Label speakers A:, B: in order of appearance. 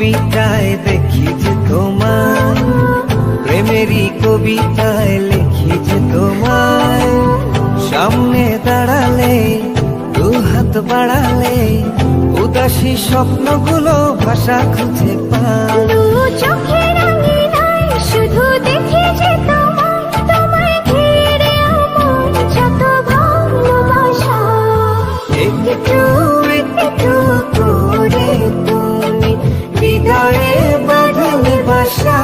A: কবিতায় দেখি যে তোমার, প্রেমেরই কবিতায় লিখি যে তোমায়। সামনে দাঁড়ালে, দু হাত বাড়ালে, উদাসী স্বপ্নগুলো ভাষা খুঁজে পায়।
B: দু চোখের আঙিনায় শুধু দেখি যে তোমায়, তোমায় ঘিরে আমার যত ভালোবাসা।
A: একটু একটু করে তুমি হৃদয়ে বাঁধলে বাসা।